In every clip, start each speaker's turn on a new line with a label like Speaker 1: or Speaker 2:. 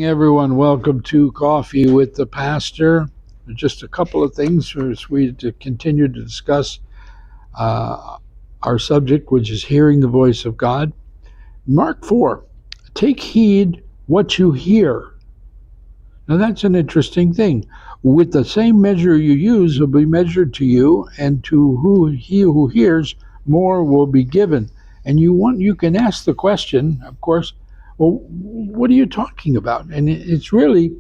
Speaker 1: Everyone, welcome to Coffee with the Pastor. Just a couple of things as we to continue to discuss uh, our subject, which is hearing the voice of God. Mark 4, take heed what you hear. Now that's an interesting thing. With the same measure you use will be measured to you, and to he who hears, more will be given. And you can ask the question, of course, well, what are you talking about? And it's really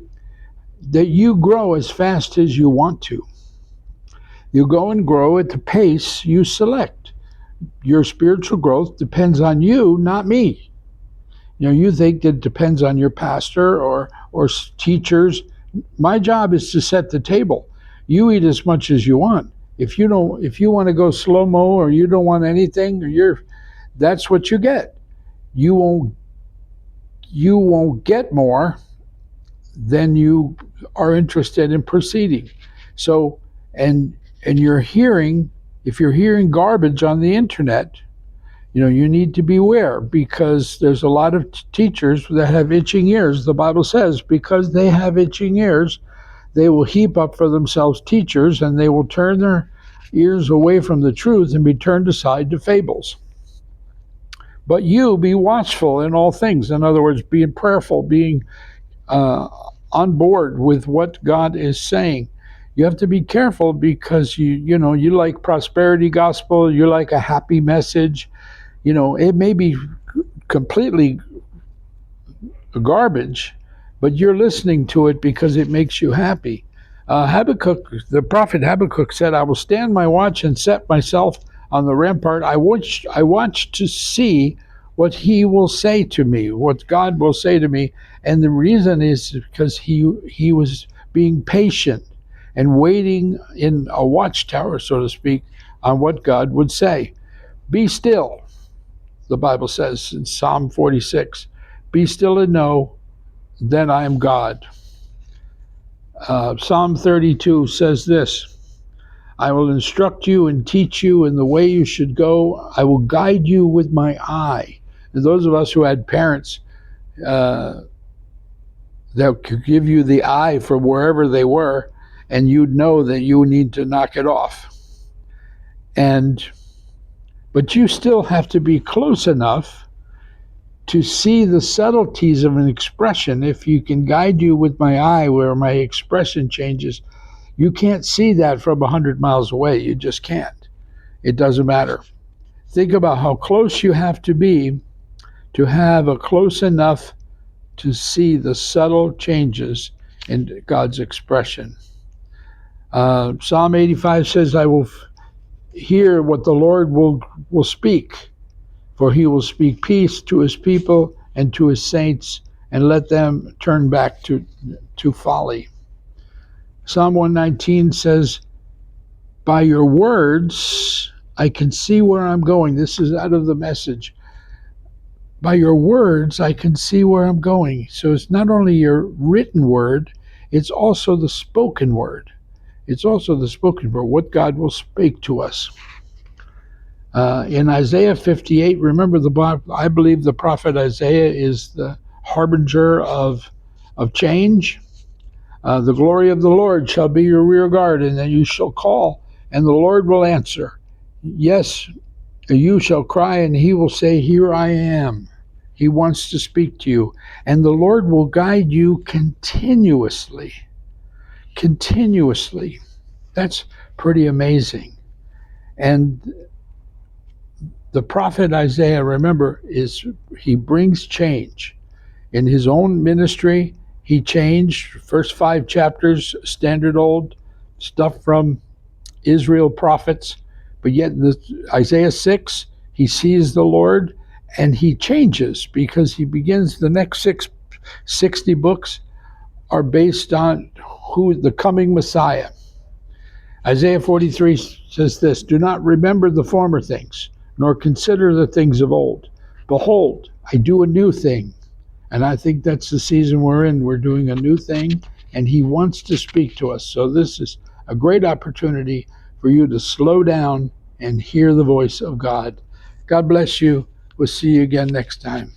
Speaker 1: that you grow as fast as you want to. You go and grow at the pace you select. Your spiritual growth depends on you, not me. You think it depends on your pastor or teachers. My job is to set the table. You eat as much as you want. If you want to go slow mo or you don't want anything, that's what you get. You won't get more than you are interested in proceeding. So, and you're hearing, if you're hearing garbage on the internet, you need to beware, because there's a lot of teachers that have itching ears. The Bible says, because they have itching ears, they will heap up for themselves teachers, and they will turn their ears away from the truth and be turned aside to fables. But you be watchful in all things. In other words, being prayerful, being on board with what God is saying. You have to be careful, because you like prosperity gospel, you like a happy message. It may be completely garbage, but you're listening to it because it makes you happy. The prophet Habakkuk said, I will stand my watch and set myself on the rampart. I watch to see what he will say to me, what God will say to me. And the reason is because he was being patient and waiting in a watchtower, so to speak, on what God would say. Be still, the Bible says in Psalm 46. Be still and know that I am God. Psalm 32 says this, I will instruct you and teach you in the way you should go. I will guide you with my eye. And those of us who had parents that could give you the eye from wherever they were, and you'd know that you need to knock it off. But you still have to be close enough to see the subtleties of an expression. If you can guide you with my eye where my expression changes, you can't see that from 100 miles away. You just can't. It doesn't matter. Think about how close you have to be to have a close enough to see the subtle changes in God's expression. Psalm 85 says, I will hear what the Lord will speak, for he will speak peace to his people and to his saints, and let them turn back to folly. Psalm 119 says, by your words I can see where I'm going. This is out of the Message. By your words I can see where I'm going. So it's not only your written word, it's also the spoken word. It's also the spoken word, what God will speak to us. In Isaiah 58, remember I believe the prophet Isaiah is the harbinger of change. The glory of the Lord shall be your rear guard, and then you shall call, and the Lord will answer. Yes, you shall cry, and he will say, here I am. He wants to speak to you. And the Lord will guide you continuously. Continuously. That's pretty amazing. And the prophet Isaiah, remember, he brings change. In his own ministry, he changed. First 5 chapters, standard old stuff from Israel prophets. But yet in Isaiah 6, he sees the Lord and he changes, because he begins the next 60 books are based on the coming Messiah. Isaiah 43 says this, do not remember the former things, nor consider the things of old. Behold, I do a new thing. And I think that's the season we're in. We're doing a new thing, and he wants to speak to us. So this is a great opportunity for you to slow down and hear the voice of God. God bless you. We'll see you again next time.